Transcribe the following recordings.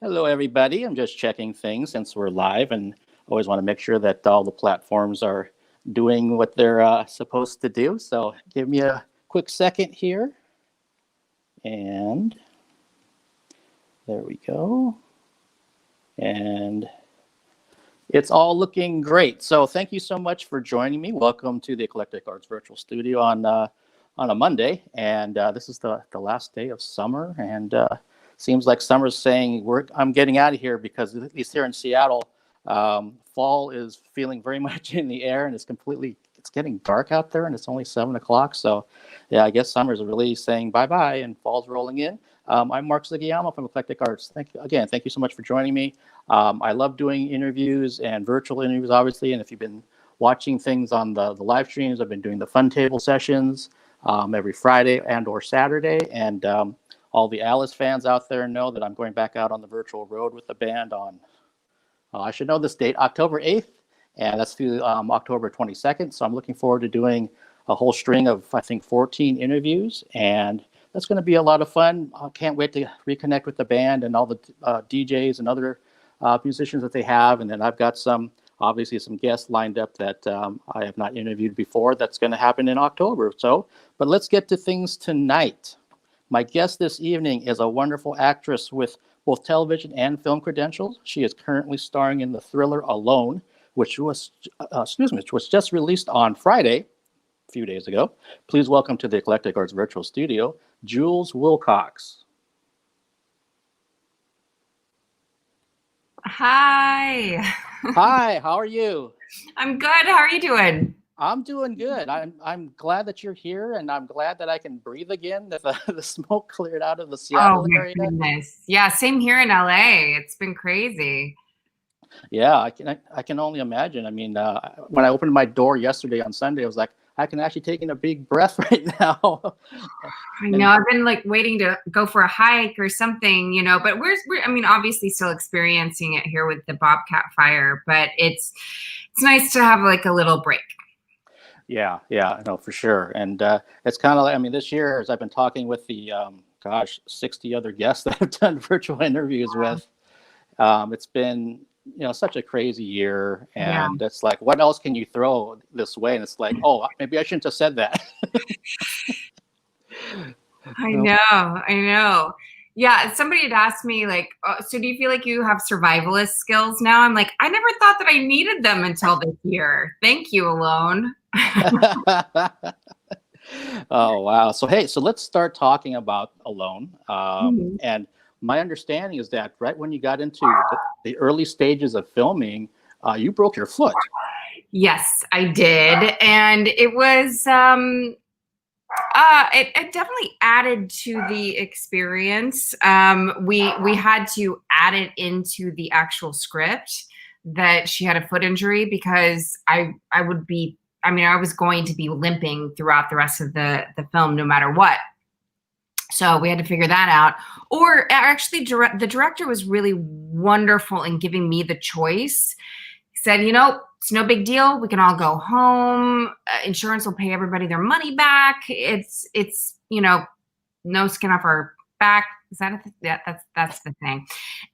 Hello, everybody. I'm just checking things since we're live and always want to make sure that all the platforms are doing what they're supposed to do. So give me a quick second here. And there we go. And it's all looking great. So thank you so much for joining me. Welcome to the Eclectic Arts Virtual Studio on a Monday. And this is the last day of summer. And seems like summer's saying, I'm getting out of here because at least here in Seattle, fall is feeling very much in the air and it's getting dark out there and it's only 7 o'clock. So yeah, I guess summer's really saying bye-bye and fall's rolling in. I'm Mark Sugiyama from Eclectic Arts. Thank you so much for joining me. I love doing interviews and virtual interviews, obviously. And if you've been watching things on the live streams, I've been doing the fun table sessions every Friday and or Saturday. And all the Alice fans out there know that I'm going back out on the virtual road with the band on, I should know this date, October 8th. And that's through October 22nd. So I'm looking forward to doing a whole string of, I think, 14 interviews. And that's going to be a lot of fun. I can't wait to reconnect with the band and all the DJs and other musicians that they have. And then I've got obviously some guests lined up that I have not interviewed before. That's going to happen in October. But let's get to things tonight. My guest this evening is a wonderful actress with both television and film credentials. She is currently starring in the thriller Alone, which was just released on Friday, a few days ago. Please welcome to the Eclectic Arts Virtual Studio, Jules Willcox. Hi. Hi, how are you? I'm good. How are you doing? I'm doing good. I'm glad that you're here, and I'm glad that I can breathe again. That the smoke cleared out of the Seattle area. Oh my goodness! Yeah, same here in LA. It's been crazy. Yeah, I can only imagine. I mean, when I opened my door yesterday on Sunday, I was like, I can actually take in a big breath right now. I know. I've been like waiting to go for a hike or something, but we're I mean, obviously still experiencing it here with the Bobcat fire, but it's nice to have like a little break. Yeah, no, for sure. And it's kind of like, I mean, this year, as I've been talking with the, 60 other guests that I've done virtual interviews with, it's been, such a crazy year. And it's like, what else can you throw this way? And it's like, oh, maybe I shouldn't have said that. I know. Yeah, somebody had asked me, like, so do you feel like you have survivalist skills now? I'm like, I never thought that I needed them until this year. Thank you, Alone. Oh, wow. So let's start talking about Alone. And my understanding is that right when you got into the early stages of filming, you broke your foot. Yes, I did. And it was... it definitely added to the experience. We had to add it into the actual script that she had a foot injury because I was going to be limping throughout the rest of the film no matter what. So we had to figure that out. Or actually, the director was really wonderful in giving me the choice. He said, it's no big deal. We can all go home. Insurance will pay everybody their money back. It's no skin off our back. Is that that's the thing.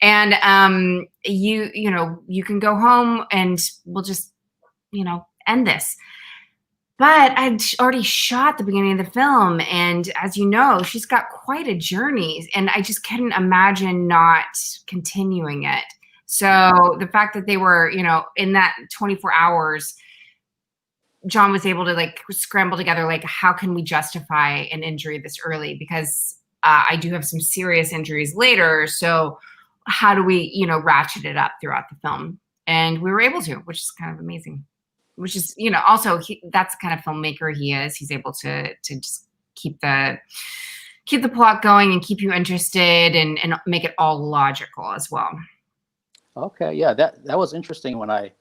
And you can go home and we'll just end this. But I'd already shot the beginning of the film, and as you know, she's got quite a journey, and I just couldn't imagine not continuing it. So the fact that they were, in that 24 hours, John was able to like scramble together, like, how can we justify an injury this early? Because I do have some serious injuries later. So how do we, ratchet it up throughout the film? And we were able to, which is kind of amazing. Which is, also that's the kind of filmmaker he is. He's able to just keep the plot going and keep you interested and make it all logical as well. Okay, yeah, that was interesting when I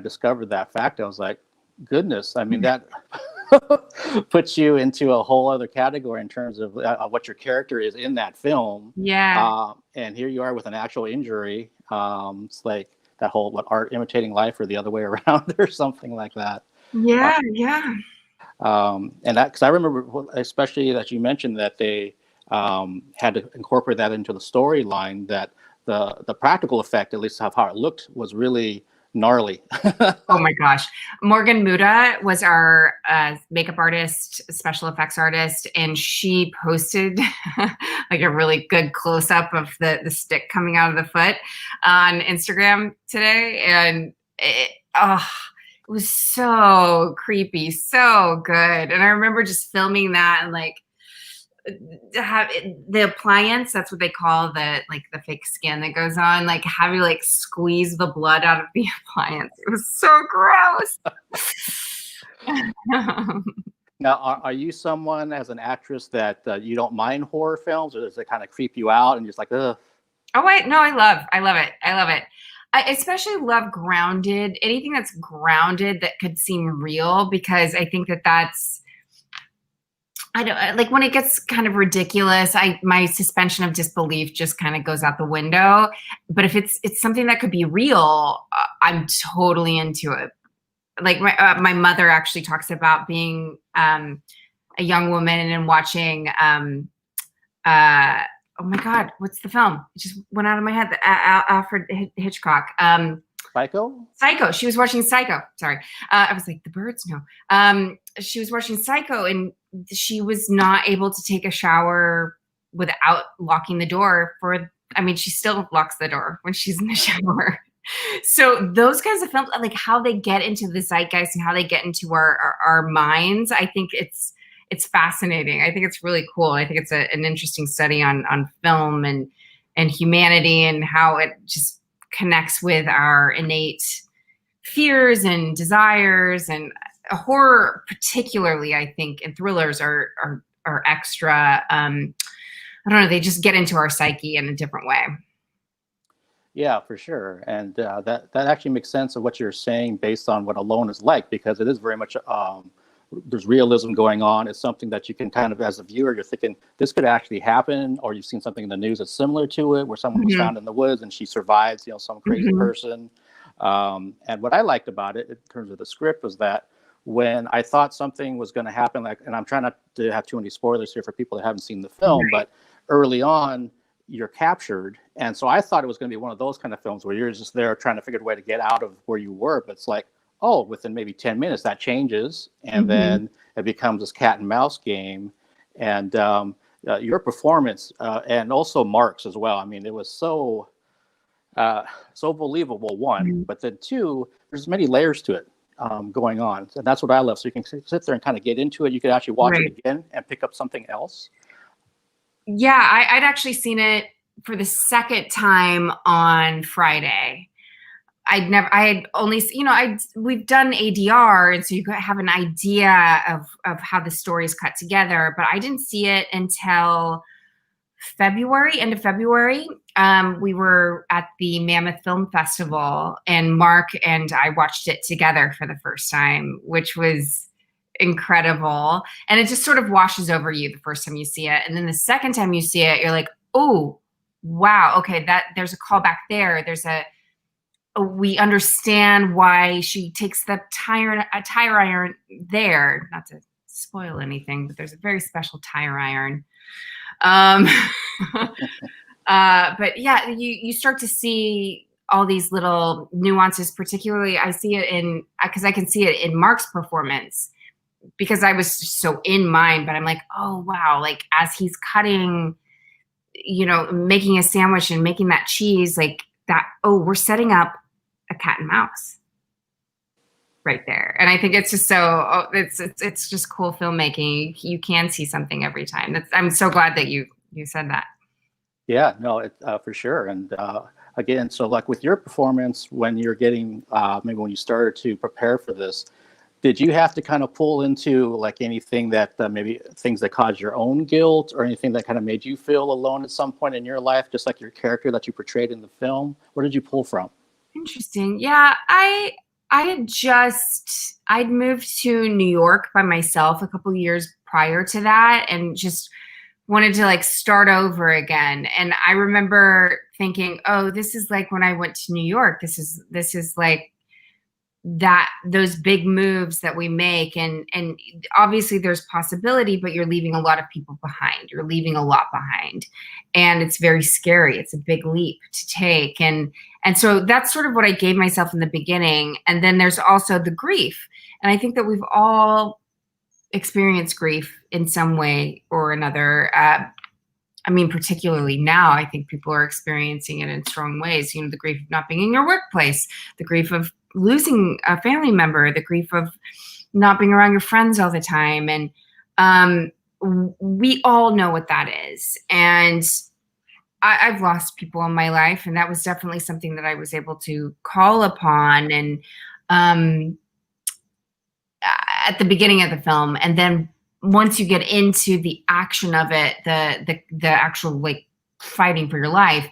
discovered that fact. I was like, goodness, I mean, that puts you into a whole other category in terms of what your character is in that film. Yeah. And here you are with an actual injury. It's like that whole art imitating life or the other way around or something like that. Yeah. And that, because I remember especially that you mentioned that they had to incorporate that into the storyline, that the practical effect, at least of how it looked, was really gnarly. Oh my gosh. Morgan Muda was our makeup artist, special effects artist, and she posted like a really good close up of the stick coming out of the foot on Instagram today. And it was so creepy, so good. And I remember just filming that and like have the appliance, that's what they call the fake skin that goes on, like have you like squeeze the blood out of the appliance. It was so gross. Now, are you someone as an actress that you don't mind horror films, or does it kind of creep you out and you're just like, ugh? Oh, I love it. I especially love grounded, anything that's grounded that could seem real, because I think that's, I don't like when it gets kind of ridiculous. My suspension of disbelief just kind of goes out the window. But if it's something that could be real, I'm totally into it. Like my mother actually talks about being a young woman and watching. Oh my God, what's the film? It just went out of my head. Alfred Hitchcock. Psycho? Psycho. She was watching Psycho. Sorry. I was like, the birds? No. She was watching Psycho, and she was not able to take a shower without locking the door she still locks the door when she's in the shower. So those kinds of films, like how they get into the zeitgeist and how they get into our minds, I think it's fascinating. I think it's really cool. I think it's an interesting study on film and humanity and how it just connects with our innate fears and desires. And horror particularly, I think, and thrillers are extra, I don't know, they just get into our psyche in a different way. Yeah, for sure. And that actually makes sense of what you're saying based on what Alone is like, because it is very much, there's realism going on. It's something that you can kind of, as a viewer, you're thinking this could actually happen, or you've seen something in the news that's similar to it, where someone was found in the woods and she survives, some crazy person. And what I liked about it in terms of the script was that when I thought something was going to happen, and I'm trying not to have too many spoilers here for people that haven't seen the film, but early on, you're captured. And so I thought it was going to be one of those kind of films where you're just there trying to figure a way to get out of where you were. But it's like, oh, within maybe 10 minutes, that changes. And then it becomes this cat and mouse game. And your performance, and also Mark's as well. I mean, it was so believable, one, but then two, there's many layers to it going on. And that's what I love. So you can sit there and kind of get into it. You could actually watch it again and pick up something else. Yeah, I'd actually seen it for the second time on Friday. I had only, we've done ADR, and so you have an idea of how the story is cut together, but I didn't see it until end of February. We were at the Mammoth Film Festival, and Mark and I watched it together for the first time, which was incredible. And it just sort of washes over you the first time you see it. And then the second time you see it, you're like, oh, wow, okay, that there's a callback there. We understand why she takes the tire iron there. Not to spoil anything, but there's a very special tire iron. But yeah, you start to see all these little nuances. Particularly, I see it because I can see it in Mark's performance, because I was so in mine. But I'm like, oh wow, like as he's cutting, making a sandwich and making that cheese, like that. Oh, we're setting up a cat and mouse right there. And I think it's just it's just cool filmmaking. You can see something every time. I'm so glad that you said that. Yeah, no, for sure. And again, so like with your performance, when you're getting, maybe when you started to prepare for this, did you have to kind of pull into like anything that maybe things that caused your own guilt, or anything that kind of made you feel alone at some point in your life, just like your character that you portrayed in the film? Where did you pull from? Interesting. Yeah, I'd moved to New York by myself a couple years prior to that, and just wanted to like start over again. And I remember thinking, oh, this is like when I went to New York. This is like those big moves that we make, and obviously there's possibility, but you're leaving a lot of people behind. You're leaving a lot behind, and it's very scary. It's a big leap to take, and so that's sort of what I gave myself in the beginning. And then there's also the grief, and I think that we've all experienced grief in some way or another. I mean, particularly now, I think people are experiencing it in strong ways. You know, the grief of not being in your workplace, the grief of losing a family member, the grief of not being around your friends all the time. And we all know what that is. And I've lost people in my life, and that was definitely something that I was able to call upon. And at the beginning of the film, and then once you get into the action of it, the actual like fighting for your life,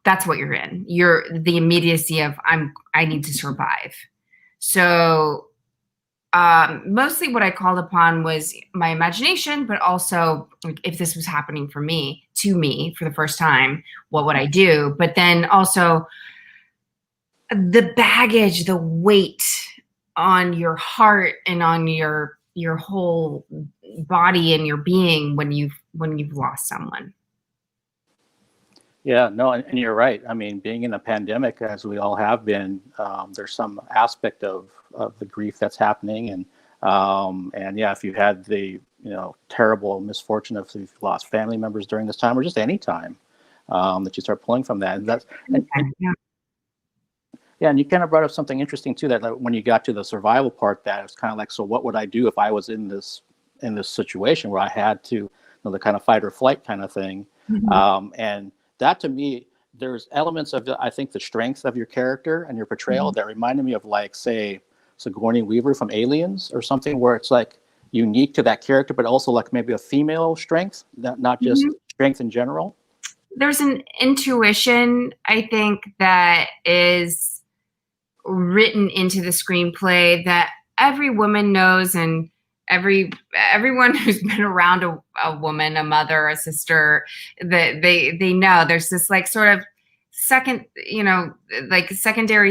that's what you're in. You're the immediacy of I need to survive. So mostly what I called upon was my imagination, but also like, if this was happening to me for the first time, what would I do? But then also the baggage, the weight on your heart and on your whole body and your being when you've lost someone. Yeah, no, and you're right. I mean, being in a pandemic, as we all have been, there's some aspect of the grief that's happening, and yeah, if you've had the terrible misfortune of you've lost family members during this time, or just any time, that you start pulling from that, and that's yeah, and you kind of brought up something interesting too. That when you got to the survival part, that it's kind of like, so what would I do if I was in this situation where I had to, the kind of fight or flight kind of thing, and that to me, there's elements of I think the strength of your character and your portrayal that reminded me of, like, say, Sigourney Weaver from Aliens or something, where it's like unique to that character, but also like maybe a female strength, not just strength in general. There's an intuition, I think, that is written into the screenplay that every woman knows, and everyone who's been around a woman, a mother, a sister, that they know there's this like sort of secondary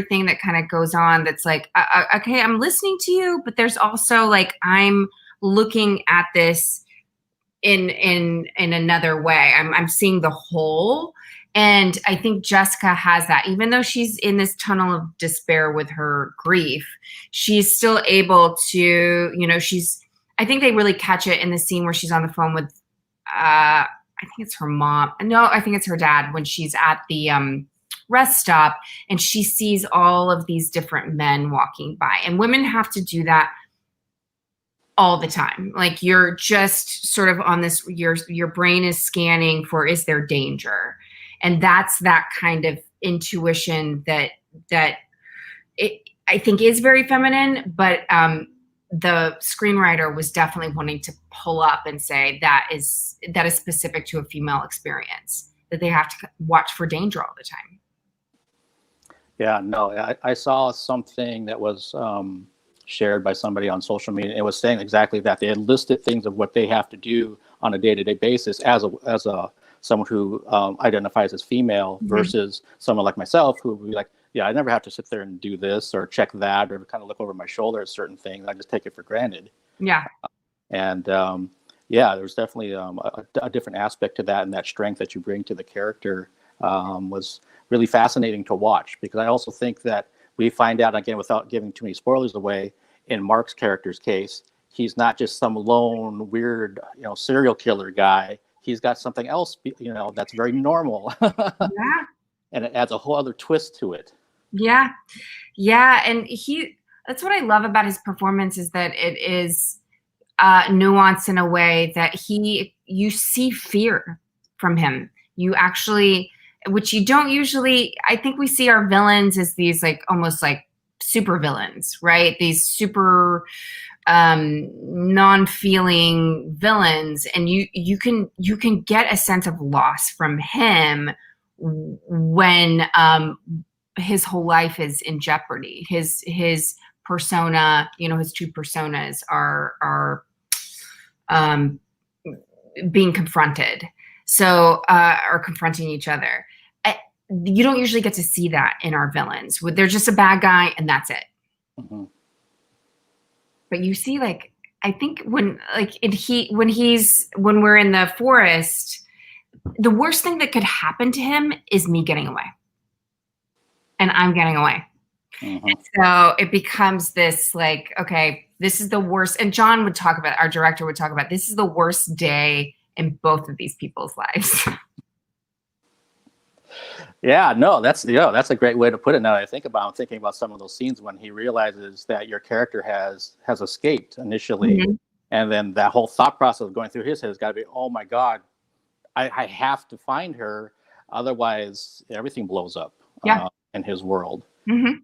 thing that kind of goes on that's like, okay, I'm listening to you, but there's also like I'm looking at this in another way. I'm seeing the whole. And I think Jessica has that. Even though she's in this tunnel of despair with her grief, she's still able to, I think they really catch it in the scene where she's on the phone with, I think it's her mom. No, I think it's her dad, when she's at the rest stop and she sees all of these different men walking by. And women have to do that all the time. Like, you're just sort of on this, your brain is scanning for, is there danger? And that's that kind of intuition that it, I think, is very feminine, but the screenwriter was definitely wanting to pull up and say that is specific to a female experience, that they have to watch for danger all the time. Yeah, no, I saw something that was shared by somebody on social media. It was saying exactly that. They had listed things of what they have to do on a day-to-day basis as someone who identifies as female versus someone like myself who would be like, yeah, I never have to sit there and do this or check that or kind of look over my shoulder at certain things. I just take it for granted. Yeah. And yeah, there's definitely a different aspect to that, and that strength that you bring to the character was really fascinating to watch, because I also think that we find out, again, without giving too many spoilers away, in Mark's character's case, he's not just some lone, weird, serial killer guy. He's got something else, that's very normal. Yeah. And it adds a whole other twist to it. Yeah. Yeah. And that's what I love about his performance, is that it is nuanced in a way that you see fear from him. You actually, which you don't usually, I think we see our villains as these like almost like super villains, right? These super non-feeling villains, and you can get a sense of loss from him when his whole life is in jeopardy. His persona, his two personas are being confronted, so are confronting each other. You don't usually get to see that in our villains. They're just a bad guy and that's it. Mhm. But you see, like, I think when when we're in the forest, the worst thing that could happen to him is me getting away, and I'm getting away. Mhm. So it becomes this like, okay, this is the worst. And John would talk about, our director would talk about, this is the worst day in both of these people's lives. Yeah, no, that's a great way to put it. Now that I think about, I'm thinking about some of those scenes when he realizes that your character has escaped initially, Mhm. and then that whole thought process going through his head has got to be, oh my god, I have to find her, otherwise everything blows up Yeah. in his world. Hmm.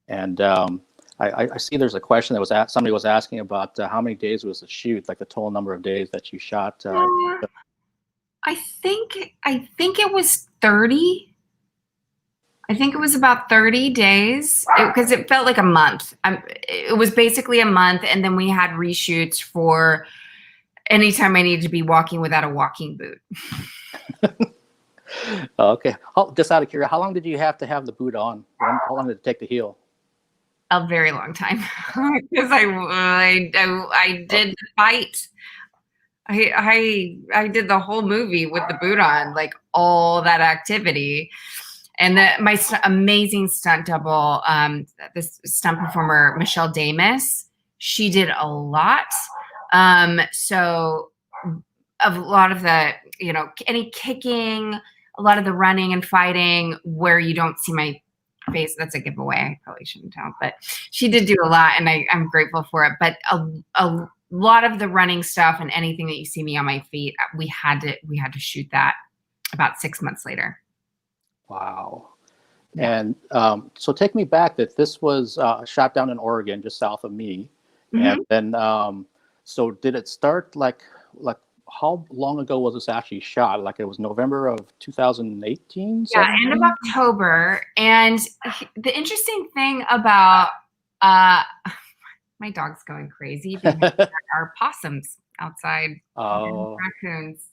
And I see there's a question that somebody was asking about how many days was the shoot, like the total number of days that you shot. I think it was 30. I think it was about 30 days because it felt like a month. It was basically a month, and then we had reshoots for anytime I needed to be walking without a walking boot. Okay. Just out of curiosity, how long did you have to have the boot on? How long did it take to heal? A very long time because I did the fight. I did the whole movie with the boot on, like all that activity. And my amazing stunt double, this stunt performer, Michelle Damas, she did a lot. So a lot of the, any kicking, a lot of the running and fighting where you don't see my face, that's a giveaway. I probably shouldn't tell, but she did do a lot, and I'm grateful for it. But a lot of the running stuff and anything that you see me on my feet, we had to shoot that about 6 months later. Wow. Yeah. And so take me back that this was shot down in Oregon, just south of me. And Mhm. then, so did it start like how long ago was this actually shot? Like it was November of 2018, Yeah, end of 17? October. And the interesting thing about uh, my dog's going crazy because there are possums outside and Oh, raccoons.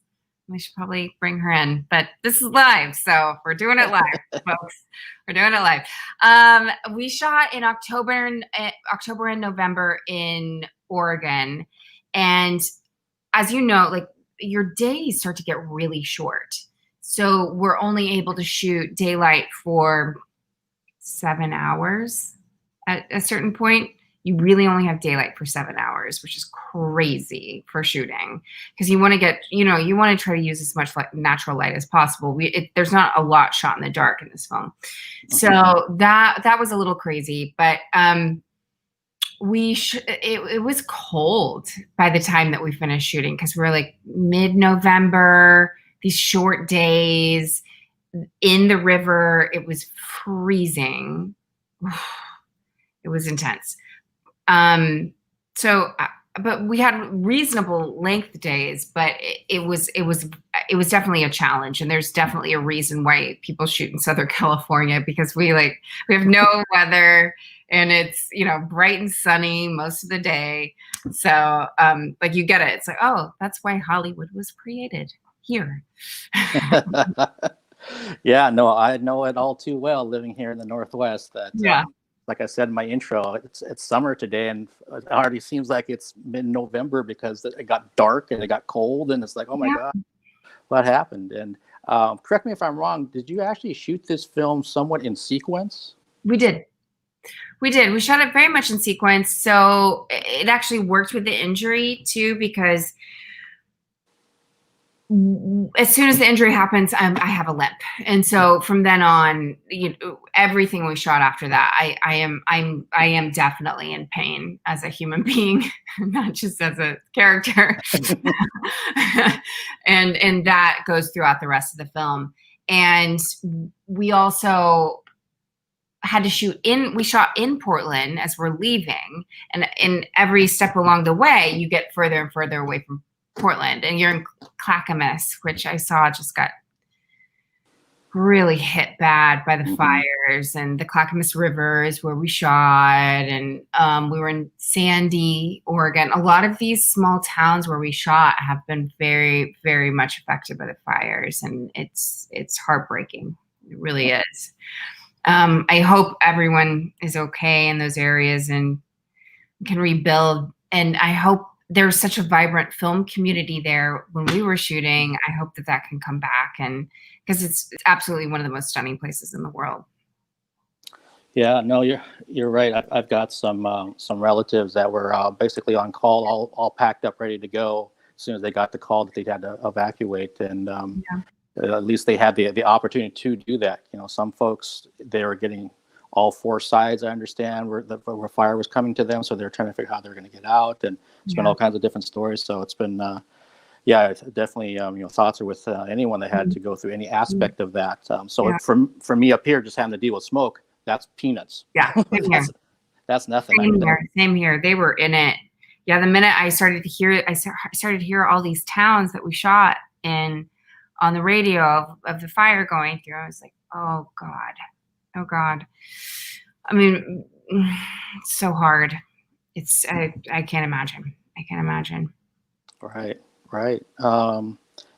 We should probably bring her in, but this is live, so we're doing it live, folks. We're doing it live. We shot in October and November in Oregon, and as you know, like your days start to get really short. So we're only able to shoot daylight for 7 hours at a certain point. You really only have daylight for 7 hours, which is crazy for shooting because you want to get, you want to try to use as much natural light as possible. There's not a lot shot in the dark in this film. So that was a little crazy, but it was cold by the time that we finished shooting because we were like mid-November, these short days in the river. It was freezing. It was intense. But we had reasonable length days, but it was definitely a challenge. And there's definitely a reason why people shoot in Southern California, because we have no weather, and it's, bright and sunny most of the day. So, you get it. It's like, oh, that's why Hollywood was created here. yeah, no, I know it all too well living here in the Northwest that, Yeah. like I said in my intro, it's summer today, and it already seems like it's mid-November because it got dark and it got cold, and it's like, oh my Yeah. God, what happened? And correct me if I'm wrong, did you actually shoot this film somewhat in sequence? We did. We did. We shot it very much in sequence. So it actually worked with the injury too, because as soon as the injury happens, I have a limp, and so from then on, everything we shot after that, I am definitely in pain as a human being, not just as a character, and that goes throughout the rest of the film. And we also had to we shot in Portland as we're leaving, and in every step along the way, you get further and further away from Portland, and you're in Clackamas, which I saw just got really hit bad by the fires, and the Clackamas River is where we shot, and we were in Sandy, Oregon. A lot of these small towns where we shot have been very, very much affected by the fires, and it's heartbreaking. It really is. I hope everyone is okay in those areas and can rebuild. And I hope there's such a vibrant film community there when we were shooting. I hope that that can come back, and because it's absolutely one of the most stunning places in the world. Yeah, no, you're right. I've got some relatives that were basically on call, all packed up, ready to go as soon as they got the call that they had to evacuate, and at least they had the opportunity to do that. You know, some folks, they were getting all four sides, I understand, where fire was coming to them, so they're trying to figure out how they're going to get out, and it's been all kinds of different stories. So it's been yeah, it's definitely thoughts are with anyone that had to go through any aspect of that. So for me up here, just having to deal with smoke, that's peanuts. Yeah, that's nothing. Same here. They were in it. Yeah, the minute I started to hear all these towns that we shot in on the radio of the fire going through, I was like, oh God. I mean, it's so hard. I can't imagine. Right.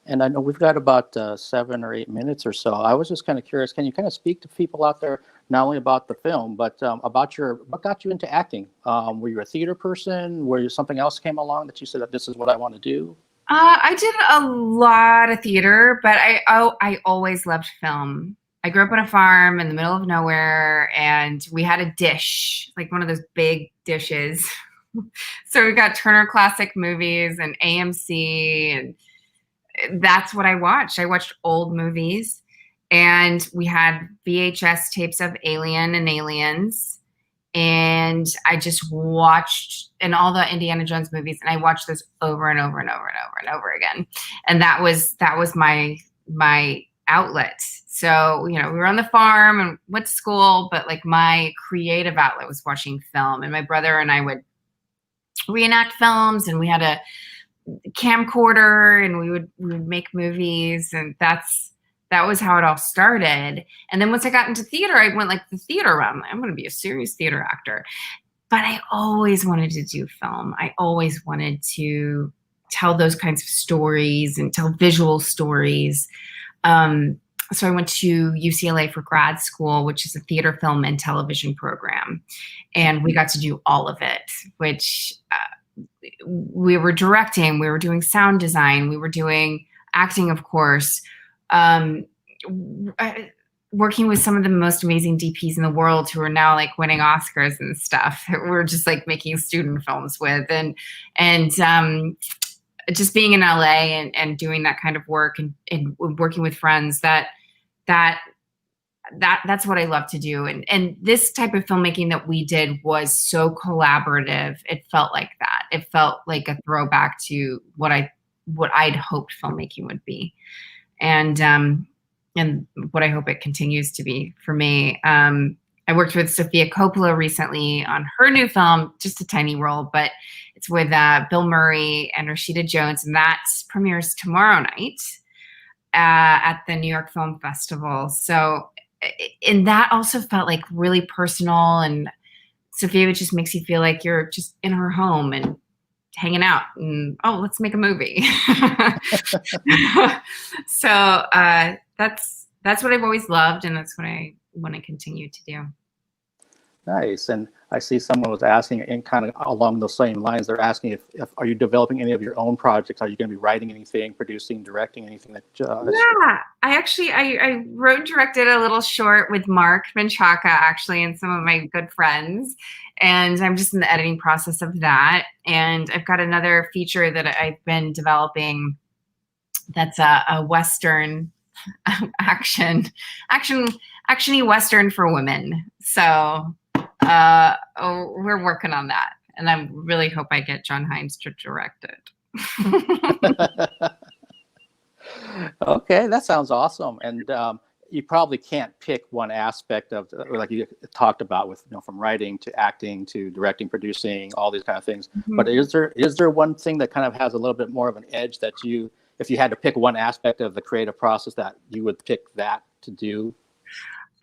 And I know we've got about 7 or 8 minutes or so. I was just kind of curious, can you kind of speak to people out there, not only about the film, but about what got you into acting? Were you a theater person? Were you something else came along that you said that this is what I want to do? I did a lot of theater, but I always loved film. I grew up on a farm in the middle of nowhere, and we had a dish, like one of those big dishes. So we got Turner Classic Movies and AMC, and that's what I watched. I watched old movies, and we had VHS tapes of Alien and Aliens, and I just watched, and all the Indiana Jones movies, and I watched those over and over and over and over and over again. And that was my outlet. So, we were on the farm and went to school, but like my creative outlet was watching film, and my brother and I would reenact films, and we had a camcorder, and we would make movies, and that was how it all started. And then once I got into theater, I went like the theater route. I'm going to be a serious theater actor. But I always wanted to do film. I always wanted to tell those kinds of stories and tell visual stories. So I went to UCLA for grad school, which is a theater, film, and television program. And we got to do all of it, which we were directing, we were doing sound design, we were doing acting, of course, working with some of the most amazing DPs in the world who are now like winning Oscars and stuff. We're just like making student films with, and just being in LA and doing that kind of work and working with friends, that's what I love to do. And this type of filmmaking that we did was so collaborative. It felt like that. It felt like a throwback to what I'd hoped filmmaking would be. And what I hope it continues to be for me. I worked with Sofia Coppola recently on her new film, just a tiny role, but it's with Bill Murray and Rashida Jones, and that premieres tomorrow night at the New York Film Festival. So, and that also felt like really personal, and Sofia just makes you feel like you're just in her home and hanging out, and let's make a movie. So that's what I've always loved, and that's what I want to continue to do. Nice. And I see someone was asking, and kind of along those same lines, they're asking if are you developing any of your own projects? Are you going to be writing anything, producing, directing anything? Yeah, I wrote and directed a little short with Mark Menchaca, actually, and some of my good friends. And I'm just in the editing process of that. And I've got another feature that I've been developing that's a Western actiony Western for women. So we're working on that, and I really hope I get John Hines to direct it. Okay, that sounds awesome. And you probably can't pick one aspect of, like you talked about, with from writing to acting to directing, producing, all these kind of things. Mm-hmm. But is there one thing that kind of has a little bit more of an edge that if you had to pick one aspect of the creative process, that you would pick that to do?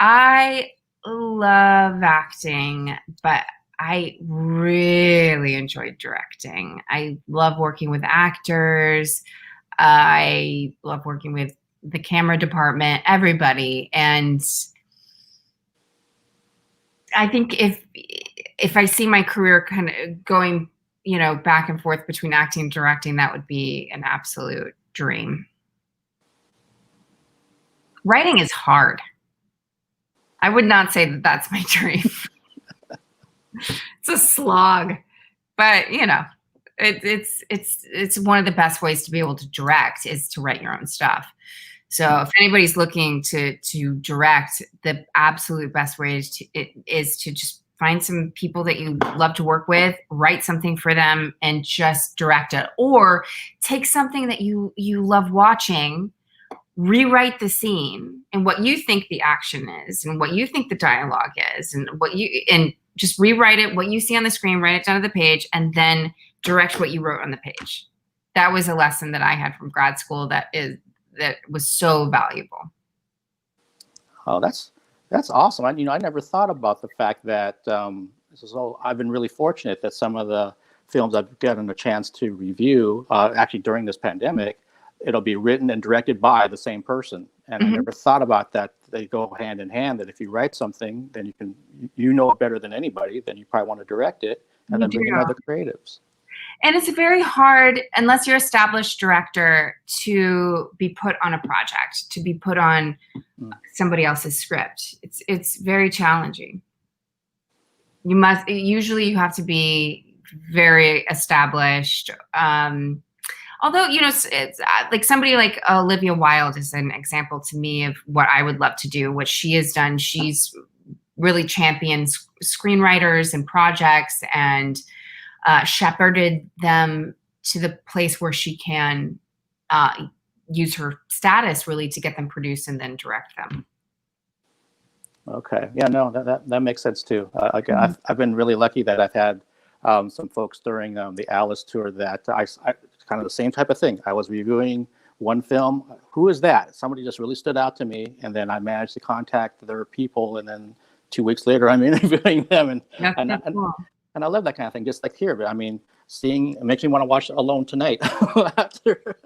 I love acting, but I really enjoyed directing. I love working with actors. I love working with the camera department, everybody. And I think if I see my career kind of going, back and forth between acting and directing, that would be an absolute dream. Writing is hard. I would not say that that's my dream. It's a slog, but it's one of the best ways to be able to direct is to write your own stuff. So if anybody's looking to direct, the absolute best way is to just find some people that you love to work with, write something for them, and just direct it. Or take something that you love watching, rewrite the scene and what you think the action is and what you think the dialogue is and just rewrite it, what you see on the screen, write it down to the page, and then direct what you wrote on the page. That was a lesson that I had from grad school that was so valuable. Oh, that's awesome. I never thought about the fact that I've been really fortunate that some of the films I've gotten a chance to review, actually during this pandemic, it'll be written and directed by the same person. And I never thought about that. They go hand in hand, that if you write something, then you know it better than anybody, then you probably want to direct it and then bring in other creatives. And it's very hard, unless you're an established director, to be put on a project, to be put on somebody else's script. It's very challenging. You have to be very established. Although, it's like somebody like Olivia Wilde is an example to me of what I would love to do, what she has done. She's really championed screenwriters and projects and shepherded them to the place where she can use her status really to get them produced and then direct them. Okay. Yeah, no, that makes sense too. I've been really lucky that I've had some folks during the Alice tour that I kind of the same type of thing. I was reviewing one film. Who is that? Somebody just really stood out to me, and then I managed to contact their people, and then 2 weeks later I'm interviewing them, and I love that kind of thing. Just like here, but I mean, it makes me want to watch Alone tonight after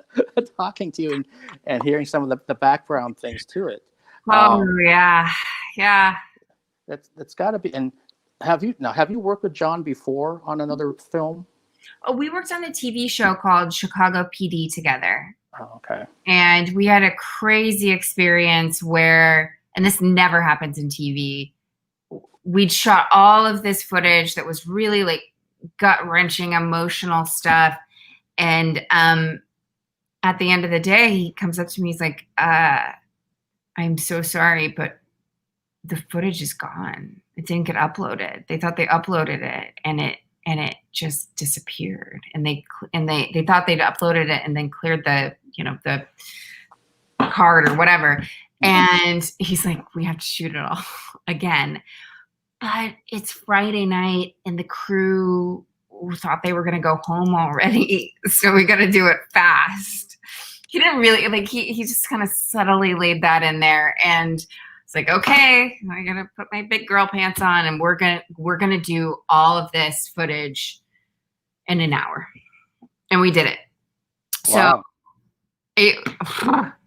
talking to you and hearing some of the background things to it. Yeah. That's got to be. And have you worked with John before on another film? Oh, we worked on a TV show called Chicago PD together. Oh, okay. And we had a crazy experience where, and this never happens in TV, we'd shot all of this footage that was really like gut-wrenching, emotional stuff. And at the end of the day, he comes up to me, he's like, I'm so sorry, but the footage is gone. It didn't get uploaded. They thought they uploaded it, and it just disappeared. And they thought they'd uploaded it and then cleared the card or whatever. And he's like, we have to shoot it all again. But it's Friday night and the crew thought they were going to go home already. So we got to do it fast. He didn't really he just kind of subtly laid that in there. And it's like, okay, I got to put my big girl pants on and we're going to do all of this footage in an hour. And we did it. Wow. So it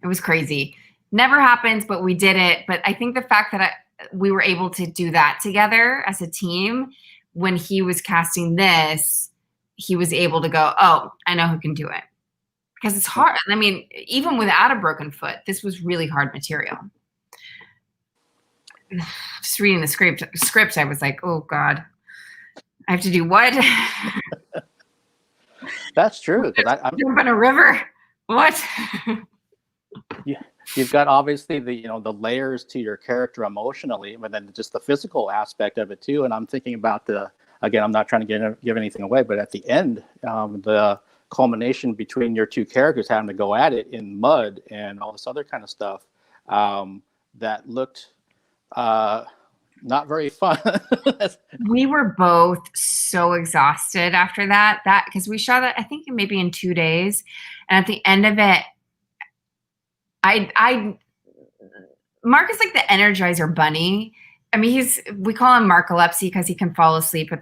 was crazy. Never happens, but we did it. But I think the fact that we were able to do that together as a team, when he was casting this, he was able to go, oh, I know who can do it. Because it's hard. I mean, even without a broken foot, this was really hard material. Just reading the script, I was like, oh God, I have to do what? That's true. I'm jump in a river. What? Yeah. You've got obviously the layers to your character emotionally, but then just the physical aspect of it too. And I'm thinking about again, I'm not trying to give anything away, but at the end, the culmination between your two characters having to go at it in mud and all this other kind of stuff, that looked not very fun. We were both so exhausted after that because we shot it, I think maybe in 2 days. And at the end of it, Mark is like the Energizer Bunny. I mean, we call him Marcolepsy because he can fall asleep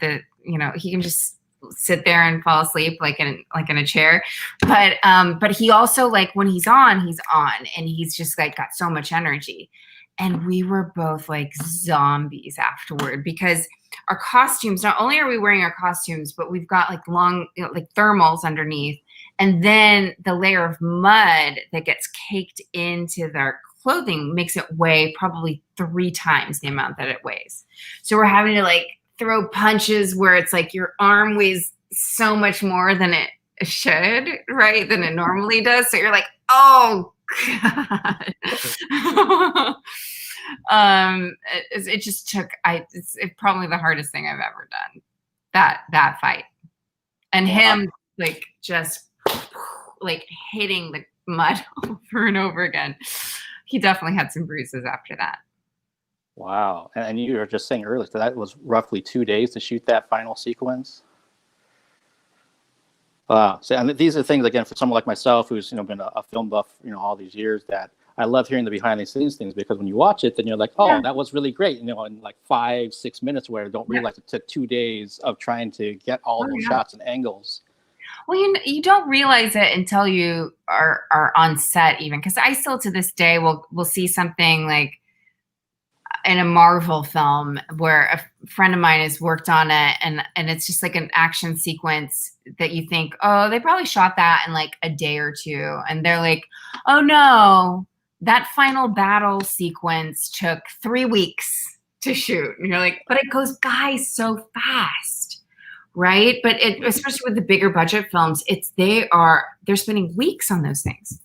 he can just sit there and fall asleep like in a chair. But he also, like, when he's on and he's just like got so much energy. And we were both like zombies afterward because our costumes, not only are we wearing our costumes, but we've got like long, like thermals underneath. And then the layer of mud that gets caked into their clothing makes it weigh probably 3 times the amount that it weighs. So we're having to like throw punches where it's like your arm weighs so much more than it should, right? Than it normally does. So you're like, oh God. It just took, it's probably the hardest thing I've ever done, that fight. And him like just like hitting the mud over and over again. He definitely had some bruises after that. Wow. And you were just saying earlier, so that was roughly 2 days to shoot that final sequence. Wow. So, and these are things, again, for someone like myself, who's, been a film buff, all these years, that I love hearing the behind the scenes things, because when you watch it, then you're like, oh, that was really great. In like 5-6 minutes, where I don't realize it took 2 days of trying to get all those shots and angles. Well, you don't realize it until you are on set, even, because I still to this day will see something like in a Marvel film where a friend of mine has worked on it, and it's just like an action sequence that you think, oh, they probably shot that in like a day or 2, and they're like, oh no, that final battle sequence took 3 weeks to shoot, and you're like, but it goes by so fast. Right. But especially with the bigger budget films, they're spending weeks on those things.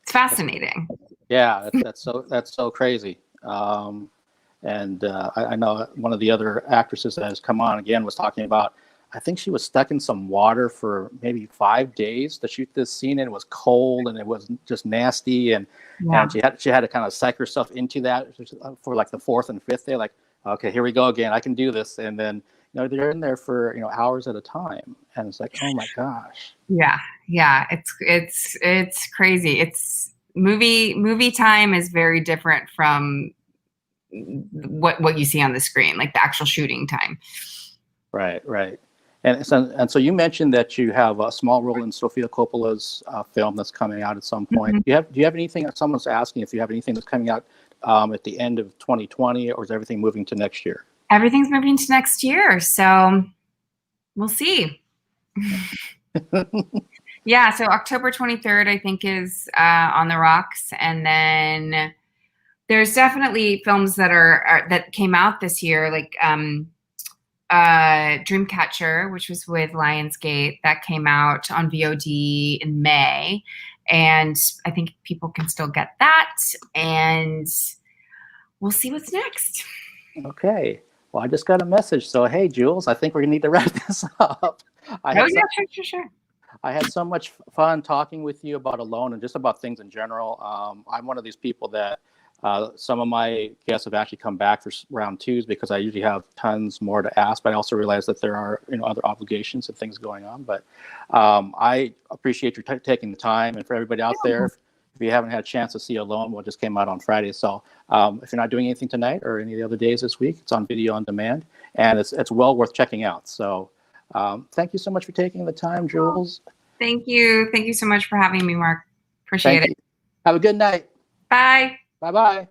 It's fascinating. Yeah, that's so crazy. And I know one of the other actresses that has come on again was talking about, I think she was stuck in some water for maybe 5 days to shoot this scene, and it was cold and it was just nasty, and she had to kind of psych herself into that for like the 4th and 5th day, like, okay, here we go again, I can do this. And then they're in there for hours at a time, and it's like, oh my gosh. Yeah, it's crazy. It's movie time is very different from what you see on the screen, like the actual shooting time. Right. And so you mentioned that you have a small role in Sofia Coppola's film that's coming out at some point. Mm-hmm. Do you have anything? Someone's asking if you have anything that's coming out at the end of 2020, or is everything moving to next year? Everything's moving to next year, so we'll see. Yeah, so October 23rd, I think, is on the rocks, and then there's definitely films that came out this year, like Dreamcatcher, which was with Lionsgate, that came out on VOD in May, and I think people can still get that, and we'll see what's next. Okay. Well, I just got a message. So, hey, Jules, I think we need to wrap this up. Sure. I had so much fun talking with you about Alone and just about things in general. I'm one of these people that some of my guests have actually come back for round 2s because I usually have tons more to ask, but I also realize that there are other obligations and things going on. But I appreciate you taking the time, and for everybody out there, if you haven't had a chance to see Alone, well, it just came out on Friday. So if you're not doing anything tonight or any of the other days this week, it's on video on demand, and it's well worth checking out. So thank you so much for taking the time, Jules. Thank you. Thank you so much for having me, Mark. Appreciate it. Have a good night. Bye. Bye-bye.